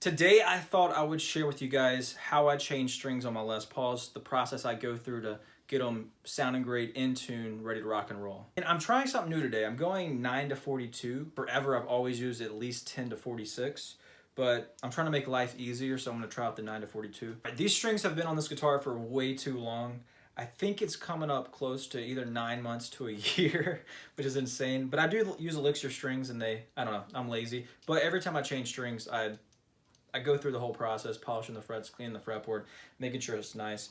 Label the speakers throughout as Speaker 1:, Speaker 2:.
Speaker 1: Today I thought I would share with you guys how I change strings on my Les Pauls, the process I go through to get them sounding great, in tune, ready to rock and roll. And I'm trying something new today. I'm going 9 to 42. Forever I've always used at least 10 to 46, but I'm trying to make life easier, so I'm gonna try out the 9 to 42. These strings have been on this guitar for way too long. I think it's coming up close to either 9 months to a year, which is insane. But I do use Elixir strings and I don't know, I'm lazy. But every time I change strings, I go through the whole process, polishing the frets, cleaning the fretboard, making sure it's nice.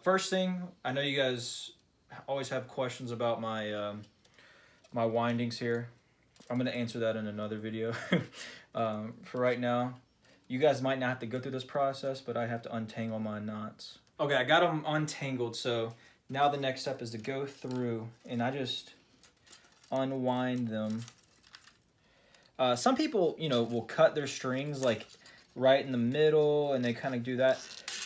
Speaker 1: First thing, I know you guys always have questions about my my windings here. I'm gonna answer that in another video. For right now, you guys might not have to go through this process, but I have to untangle my knots. Okay, I got them untangled, so now the next step is to go through and I just unwind them. Some people, will cut their strings like right in the middle, and they kind of do that,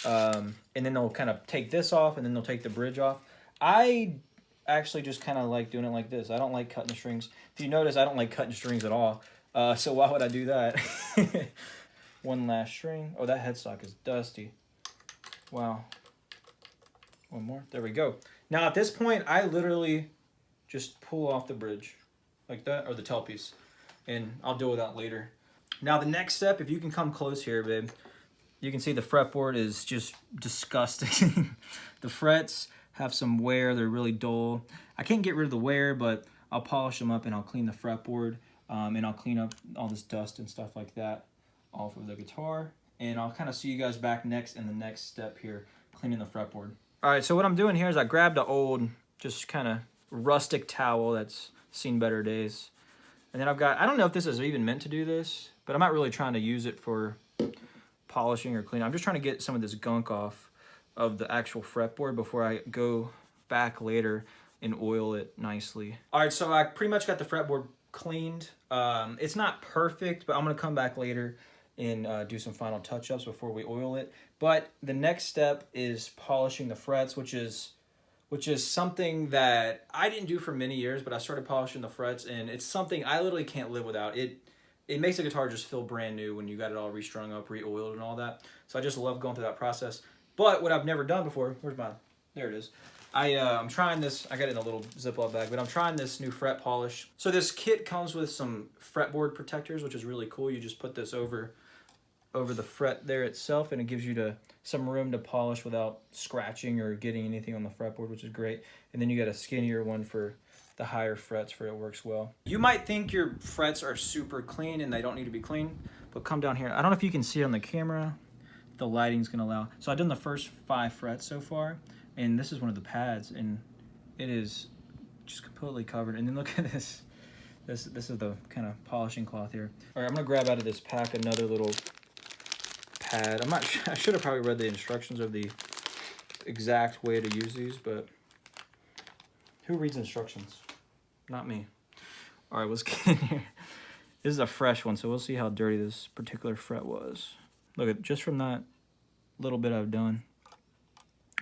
Speaker 1: and then they'll kind of take this off, and then they'll take the bridge off. I actually just kind of like doing it like this. I don't like cutting the strings. If you notice, I don't like cutting strings at all, so why would I do that? One last string. Oh, that headstock is dusty. Wow. One more. There we go. Now at this point, I literally just pull off the bridge like that, or the tailpiece, and I'll deal with that later. Now the next step, if you can come close here, babe, you can see the fretboard is just disgusting. The frets have some wear, they're really dull. I can't get rid of the wear, but I'll polish them up and I'll clean the fretboard, and I'll clean up all this dust and stuff like that off of the guitar. And I'll kind of see you guys back next in the next step here, cleaning the fretboard. All right, so what I'm doing here is I grabbed an old, just kind of rustic towel that's seen better days. And then I've got, I don't know if this is even meant to do this, but I'm not really trying to use it for polishing or cleaning. I'm just trying to get some of this gunk off of the actual fretboard before I go back later and oil it nicely. All right, so I pretty much got the fretboard cleaned. It's not perfect, but I'm gonna come back later and do some final touch-ups before we oil it. But the next step is polishing the frets, which is something that I didn't do for many years, but I started polishing the frets, and it's something I literally can't live without. It makes the guitar just feel brand new when you got it all restrung up, re-oiled, and all that. So I just love going through that process. But what I've never done before, there it is. I'm trying this, I got it in a little Ziploc bag, but I'm trying this new fret polish. So this kit comes with some fretboard protectors, which is really cool. You just put this over the fret there itself, and it gives you some room to polish without scratching or getting anything on the fretboard, which is great. And then you got a skinnier one for the higher frets for it works well. You might think your frets are super clean and they don't need to be clean, but come down here. I don't know if you can see it on the camera. The lighting's gonna allow. So I've done the first 5 frets so far, and this is one of the pads, and it is just completely covered. And then look at this. This is the kind of polishing cloth here. All right, I'm gonna grab out of this pack another little pad. I should have probably read the instructions of the exact way to use these, but who reads instructions? Not me. All right, let's get in here. This is a fresh one, so we'll see how dirty this particular fret was. Look at just from that little bit I've done.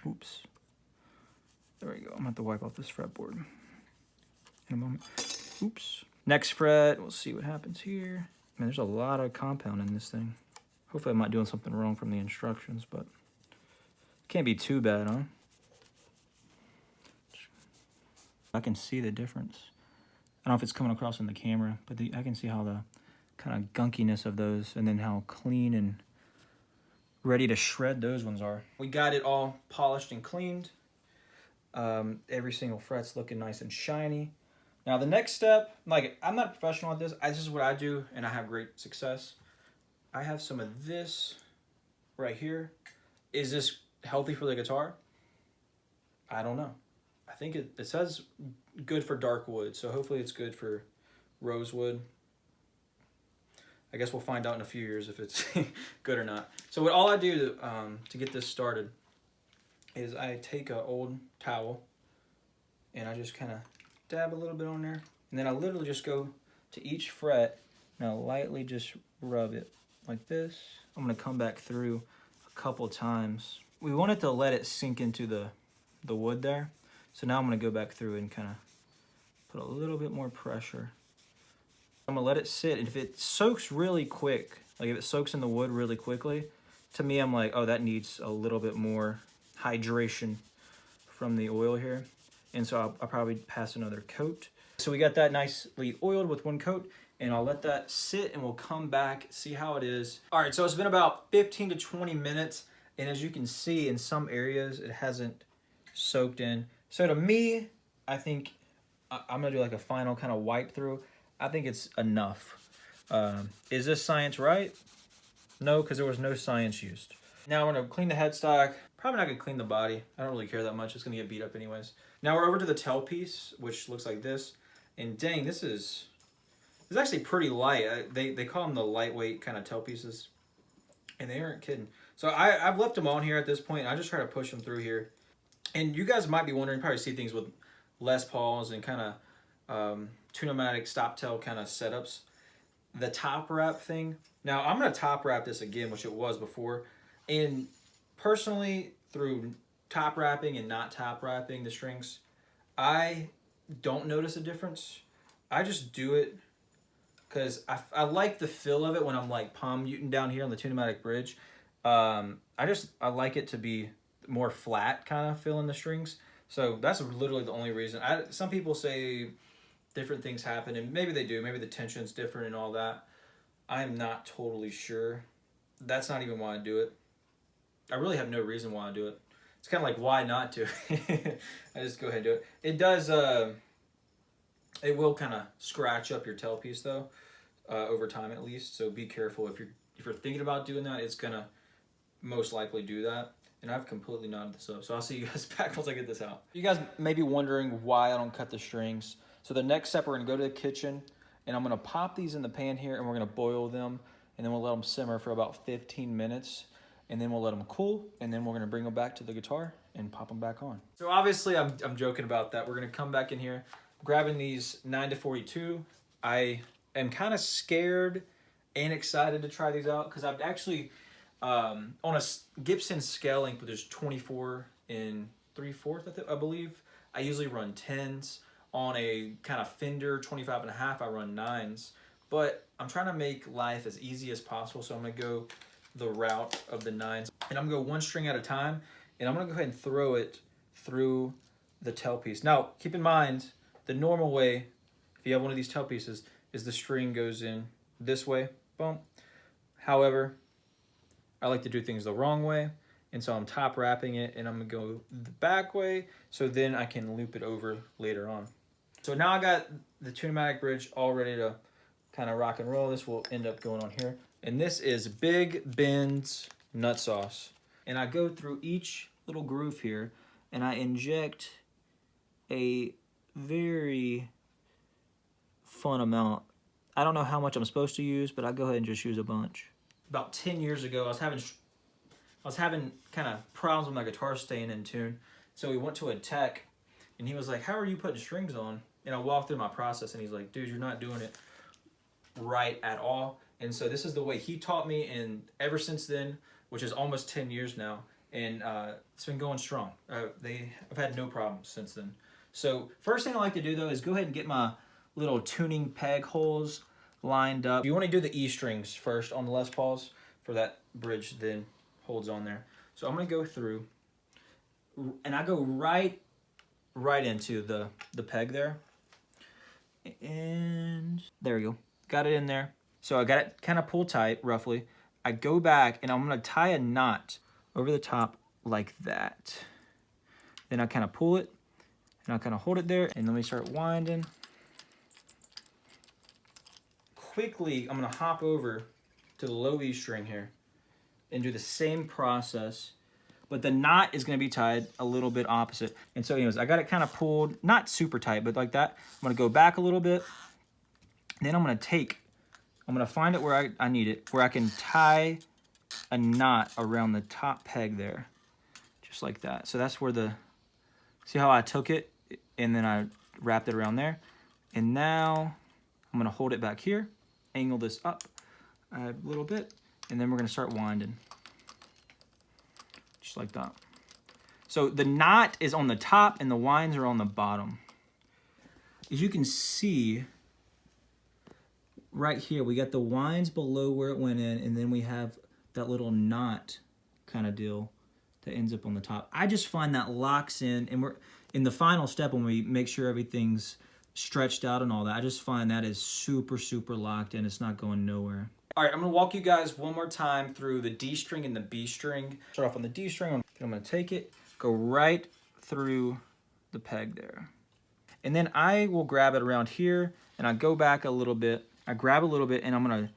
Speaker 1: Oops. There we go. I'm gonna have to wipe off this fretboard in a moment. Oops. Next fret. We'll see what happens here. Man, there's a lot of compound in this thing. Hopefully I'm not doing something wrong from the instructions, but it can't be too bad, huh? I can see the difference. I don't know if it's coming across in the camera, but I can see how the kind of gunkiness of those, and then how clean and ready to shred those ones are. We got it all polished and cleaned. Every single fret's looking nice and shiny. Now the next step, like, I'm not a professional at this. This is what I do, and I have great success. I have some of this right here. Is this healthy for the guitar? I don't know. I think it says good for dark wood, so hopefully it's good for rosewood. I guess we'll find out in a few years if it's good or not. So all I do to get this started is I take an old towel and I just kind of dab a little bit on there, and then I literally just go to each fret and I lightly just rub it like this. I'm gonna come back through a couple times. We wanted to let it sink into the wood there. So now I'm gonna go back through and kind of put a little bit more pressure. I'm gonna let it sit, and if it soaks really quick, Like if it soaks in the wood really quickly, to me, I'm like, oh, that needs a little bit more hydration from the oil here. And so I'll probably pass another coat. So we got that nicely oiled with one coat, and I'll let that sit and we'll come back, see how it is. All right, so it's been about 15 to 20 minutes. And as you can see, in some areas, it hasn't soaked in. So to me, I think I'm gonna do like a final kind of wipe through. I think it's enough. Is this science right? No, because there was no science used. Now we're gonna clean the headstock. Probably not gonna clean the body. I don't really care that much. It's gonna get beat up anyways. Now we're over to the tailpiece, which looks like this. And dang, this is actually pretty light. They call them the lightweight kind of tailpieces. And they aren't kidding. So I've left them on here at this point. I just try to push them through here. And you guys might be wondering, probably see things with Les Pauls and kind of Tune-O-Matic stop tail kind of setups. The top wrap thing. Now I'm going to top wrap this again, which it was before. And personally, through top wrapping and not top wrapping the strings, I don't notice a difference. I just do it because I like the feel of it when I'm like palm muting down here on the Tune-O-Matic bridge. I like it to be more flat kind of feel in the strings. So that's literally the only reason. Some people say different things happen, and maybe they do. Maybe the tension's different and all that. I am not totally sure. That's not even why I do it. I really have no reason why I do it. It's kind of like why not to. I just go ahead and do it. It does. It will kind of scratch up your tailpiece though, over time at least. So be careful if you're thinking about doing that. It's gonna most likely do that. And I've completely knotted this up. So I'll see you guys back once I get this out. You guys may be wondering why I don't cut the strings. So the next step, we're gonna go to the kitchen and I'm gonna pop these in the pan here and we're gonna boil them. And then we'll let them simmer for about 15 minutes. And then we'll let them cool. And then we're gonna bring them back to the guitar and pop them back on. So obviously I'm joking about that. We're gonna come back in here, grabbing these 9 to 42. I am kind of scared and excited to try these out because I've actually, on a Gibson scale length, which is 24 and 3/4, I believe, I usually run 10s. On a kind of Fender 25 and a half, I run 9s. But I'm trying to make life as easy as possible, so I'm gonna go the route of the 9s. And I'm gonna go one string at a time, and I'm gonna go ahead and throw it through the tailpiece. Now, keep in mind, the normal way, if you have one of these tailpieces, is the string goes in this way, boom. However, I like to do things the wrong way, and so I'm top wrapping it, and I'm gonna go the back way, so then I can loop it over later on. So now I got the Tune-O-Matic bridge all ready to kind of rock and roll. This will end up going on here. And this is Big Ben's nut sauce. And I go through each little groove here, and I inject a very fun amount. I don't know how much I'm supposed to use, but I go ahead and just use a bunch. About 10 years ago, I was having kind of problems with my guitar staying in tune. So we went to a tech, and he was like, "How are you putting strings on?" And I walked through my process, and he's like, "Dude, you're not doing it right at all." And so this is the way he taught me, and ever since then, which is almost 10 years now, and it's been going strong. I've had no problems since then. So first thing I like to do, though, is go ahead and get my little tuning peg holes lined up. You want to do the E strings first on the Les Pauls for that bridge, then holds on there. So I'm going to go through, and I go right into the peg there. And there we go. Got it in there. So I got it kind of pulled tight, roughly. I go back, and I'm going to tie a knot over the top like that. Then I kind of pull it, and I kind of hold it there, and let me start winding. Quickly, I'm going to hop over to the low E string here and do the same process, but the knot is going to be tied a little bit opposite. And so anyways, I got it kind of pulled, not super tight, but like that. I'm going to go back a little bit. Then I'm going to find it where I need it, where I can tie a knot around the top peg there, just like that. So that's where see how I took it, and then I wrapped it around there. And now I'm going to hold it back here, angle this up a little bit, and then we're going to start winding. Just like that. So the knot is on the top and the winds are on the bottom. As you can see, right here, we got the winds below where it went in, and then we have that little knot kind of deal that ends up on the top. I just find that locks in, and we're in the final step when we make sure everything's stretched out and all that. I just find that is super, super locked in. It's not going nowhere. All right, I'm gonna walk you guys one more time through the D string and the B string. Start off on the D string. I'm gonna take it, go right through the peg there. And then I will grab it around here, and I go back a little bit. I grab a little bit, and I'm gonna,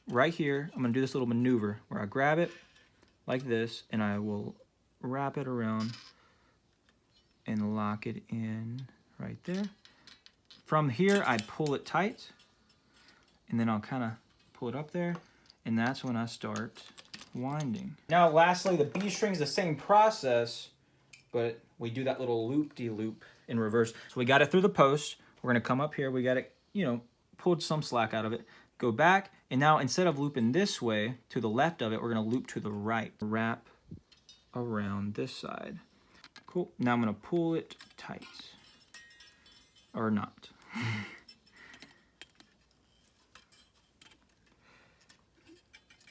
Speaker 1: right here, I'm gonna do this little maneuver where I grab it like this, and I will wrap it around and lock it in right there. From here, I pull it tight, and then I'll kind of pull it up there, and that's when I start winding. Now, lastly, the B string's the same process, but we do that little loop-de-loop in reverse. So we got it through the post. We're gonna come up here. We got it, you know, pulled some slack out of it. Go back, and now instead of looping this way to the left of it, we're gonna loop to the right. Wrap around this side. Cool. Now I'm gonna pull it tight, or not.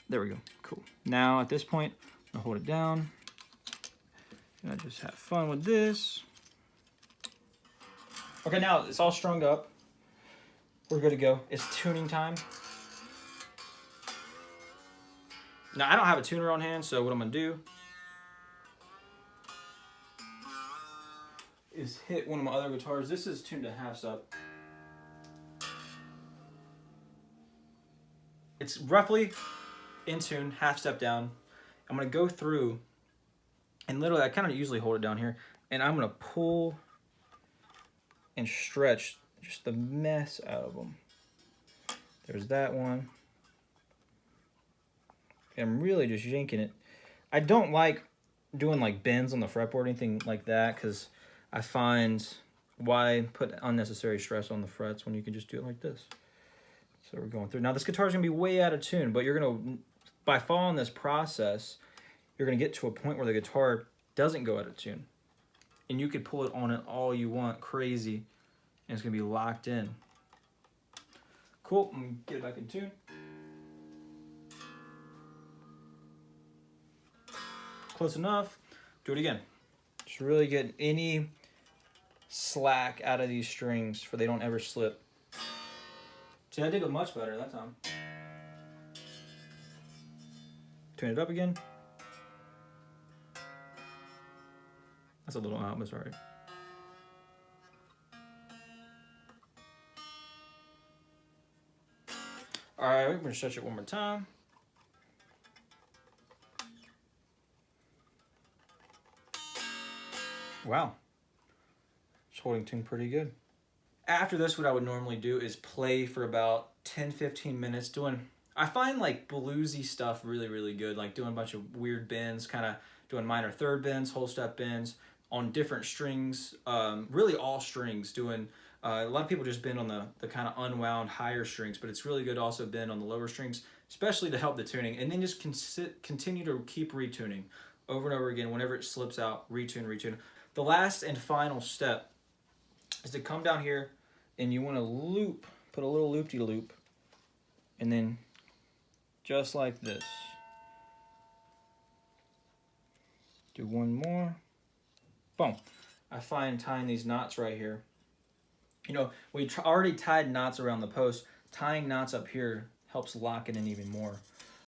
Speaker 1: There we go. Cool. Now at this point, I'll hold it down. And I just have fun with this. Okay, now it's all strung up. We're good to go. It's tuning time. Now I don't have a tuner on hand, so what I'm gonna do is hit one of my other guitars. This is tuned to half step. It's roughly in tune, half step down. I'm gonna go through, and literally I kind of usually hold it down here, and I'm gonna pull and stretch just the mess out of them. There's that one. I'm really just yanking it. I don't like doing like bends on the fretboard or anything like that, because I find why put unnecessary stress on the frets when you can just do it like this. So we're going through. Now this guitar is gonna be way out of tune, but you're gonna, by following this process, you're gonna get to a point where the guitar doesn't go out of tune. And you could pull it on it all you want, crazy, and it's gonna be locked in. Cool, I'm gonna get it back in tune. Close enough, do it again. Just really get any slack out of these strings so they don't ever slip. See, I did it much better that time. Tune it up again. That's a little out, but sorry. All right, we're gonna stretch it one more time. Wow, it's holding tune pretty good. After this, what I would normally do is play for about 10-15 minutes doing, I find like bluesy stuff really, really good, like doing a bunch of weird bends, kind of doing minor third bends, whole step bends on different strings, really all strings, doing, a lot of people just bend on the kind of unwound higher strings, but it's really good to also bend on the lower strings, especially to help the tuning, and then just continue to keep retuning over and over again. Whenever it slips out, retune, retune. The last and final step is to come down here, and you want to loop, put a little loop-de-loop, and then just like this. Do one more. Boom. I find tying these knots right here. You know, we already tied knots around the post. Tying knots up here helps lock it in even more.